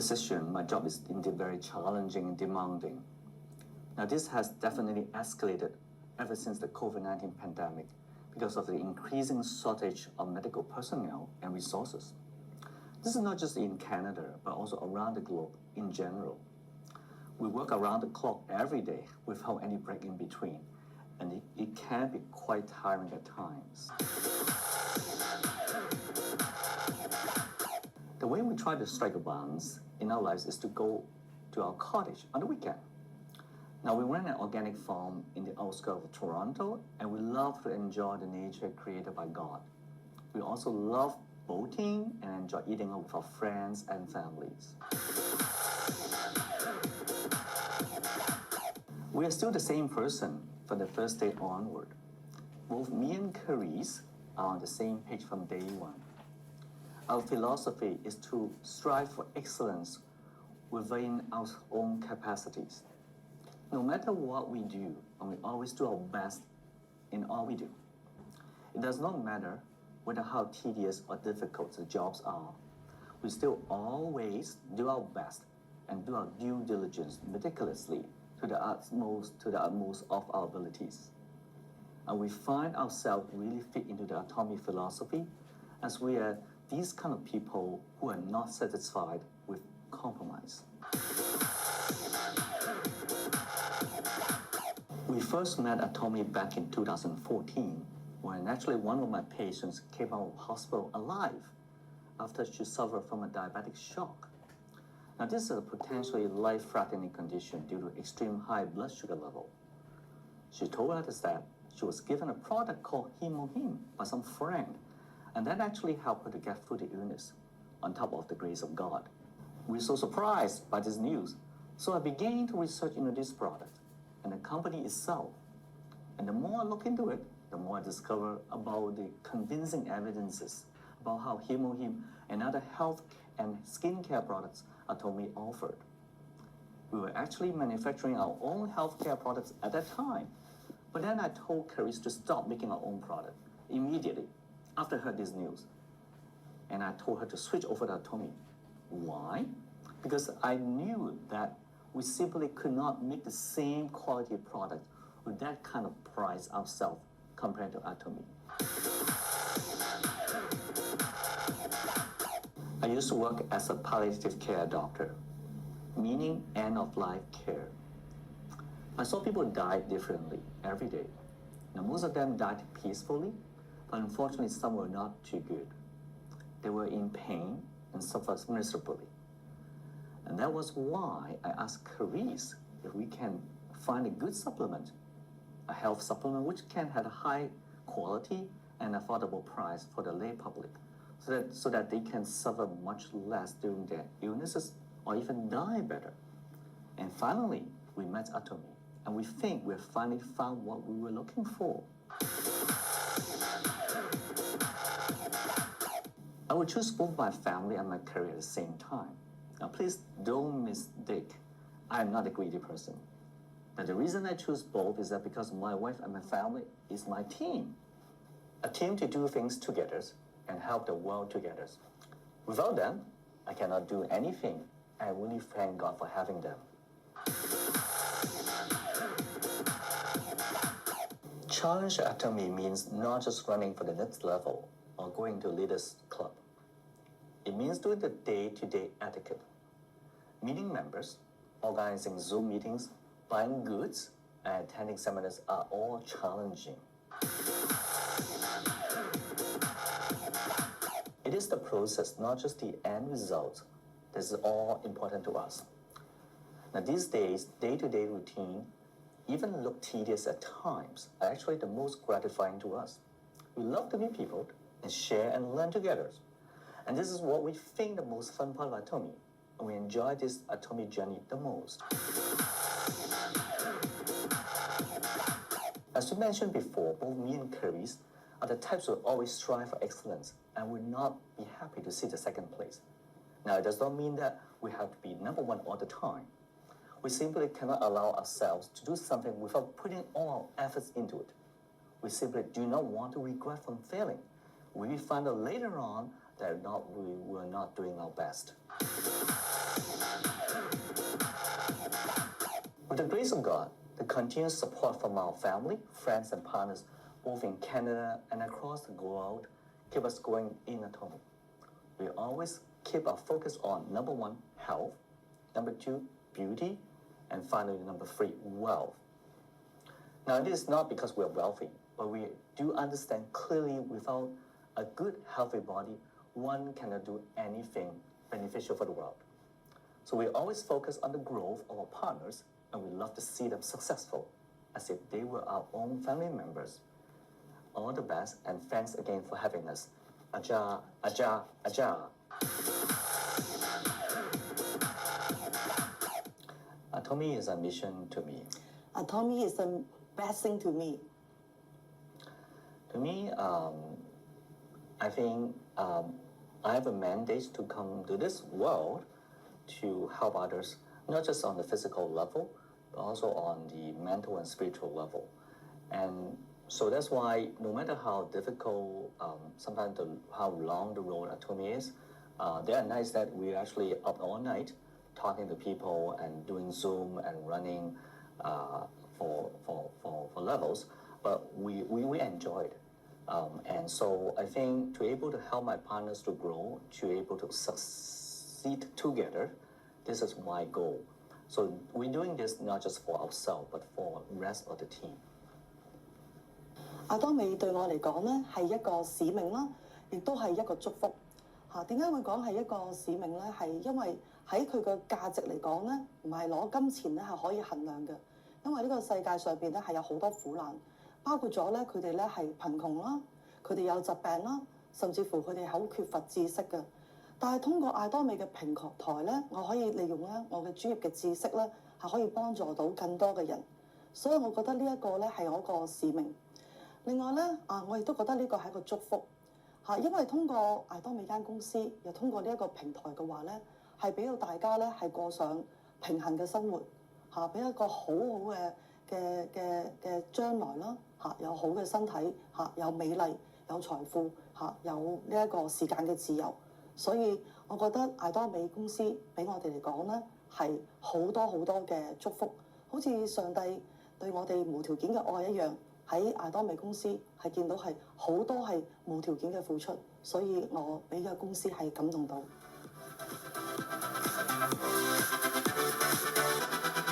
physician, my job is indeed very challenging and demanding. Now, this has definitely escalated ever since the COVID-19 pandemic because of the increasing shortage of medical personnel and resources. This is not just in Canada, but also around the globe in general. We work around the clock every day without any break in between, and it can be quite tiring at times. The way we try to strike a balance in our lives is to go to our cottage on the weekend. Now, we run an organic farm in the outskirts of Toronto, and we love to enjoy the nature created by God. We also love boating and enjoy eating out with our friends and families. We are still the same person from the first day onward. Both me and Clarice are on the same page from day one. Our philosophy is to strive for excellence within our own capacities. No matter what we do, and we always do our best in all we do. It does not matter whether how tedious or difficult the jobs are. We still always do our best and do our due diligence meticulously to the utmost of our abilities. And we find ourselves really fit into the Atomy philosophy, as we are these kind of people who are not satisfied with compromise. We first met Atomy back in 2014, when actually one of my patients came out of hospital alive after she suffered from a diabetic shock. Now, this is a potentially life-threatening condition due to extreme high blood sugar level. She told us that she was given a product called Hemohim by some friend, and that actually helped her to get through the illness, on top of the grace of God. We were so surprised by this news, so I began to research into this product and the company itself. And the more I look into it, the more I discover about the convincing evidences about how Hemohim and other health and skincare products Atomy offered. We were actually manufacturing our own healthcare products at that time, but then I told Clarice to stop making our own product immediately after I heard this news. And I told her to switch over to Atomy. Why? Because I knew that we simply could not make the same quality product with that kind of price ourselves compared to Atomy. I used to work as a palliative care doctor, meaning end-of-life care. I saw people die differently every day. Now, most of them died peacefully, but unfortunately some were not too good. They were in pain and suffered miserably. And that was why I asked Clarice if we can find a good supplement, a health supplement which can have a high quality and affordable price for the lay public, so that they can suffer much less during their illnesses or even die better. And finally, we met Atomy, and we think we have finally found what we were looking for. I would choose both my family and my career at the same time. Now, please don't mistake, I am not a greedy person. But the reason I choose both is that because my wife and my family is my team. A team to do things together and help the world together. Without them, I cannot do anything. I really thank God for having them. Challenge Atomy means not just running for the next level or going to leaders club. It means doing the day-to-day etiquette. Meeting members, organizing Zoom meetings, buying goods, and attending seminars are all challenging. It is the process, not just the end result, that is all important to us. Now, these days, day-to-day routine, even look tedious at times, are actually the most gratifying to us. We love to meet people and share and learn together. And this is what we think the most fun part of Atomy, and we enjoy this Atomy journey the most. As we mentioned before, both me and Clarice are the types who always strive for excellence and would not be happy to see the second place. Now, it does not mean that we have to be number one all the time. We simply cannot allow ourselves to do something without putting all our efforts into it. We simply do not want to regret from failing. We find out later on that we were not doing our best. With the grace of God, the continuous support from our family, friends, and partners, both in Canada and across the world, keep us going in Atomy. We always keep our focus on number 1, health, number 2, beauty, and finally number 3, wealth. Now, it is not because we are wealthy, but we do understand clearly without a good, healthy body, one cannot do anything beneficial for the world. So we always focus on the growth of our partners, and we love to see them successful, as if they were our own family members. All the best, and thanks again for having us. Aja, aja, aja. Atomy is a mission to me. Atomy is a blessing to me. To me, I think I have a mandate to come to this world to help others, not just on the physical level, but also on the mental and spiritual level. And so that's why no matter how difficult, sometimes how long the road Atomy is, there are nights that we're actually up all night talking to people and doing Zoom and running for levels, but we enjoy it. And so I think to be able to help my partners to grow, to be able to succeed together, this is my goal. So we're doing this not just for ourselves, but for the rest of the team. Atomy 對我嚟講咧係一個使命啦，亦都係一個祝福。點解會講係一個使命咧？係因為喺佢嘅價值嚟講咧，唔係攞金錢咧係可以衡量嘅。因為呢個世界上邊咧係有好多苦難，包括咗咧佢哋咧係貧窮啦，佢哋有疾病啦，甚至乎佢哋好缺乏知識嘅。但係通過Atomy嘅平台咧，我可以利用咧我嘅專業嘅知識咧，係可以幫助到更多嘅人。所以我覺得呢一個咧係我個使命。另外咧我亦都覺得呢個係一個祝福因為通過Atomy間公司，又通過呢一個平台嘅話咧，係俾到大家咧係過上平衡嘅生活俾一個好好嘅將來啦有好嘅身體有美麗有財富有呢一個時間嘅自由，所以我覺得Atomy公司俾我哋嚟講咧係好多好多嘅祝福，好似上帝對我哋無條件嘅愛一樣。喺Atomy公司係見到係好多係無條件嘅付出，所以我俾個公司係感動到。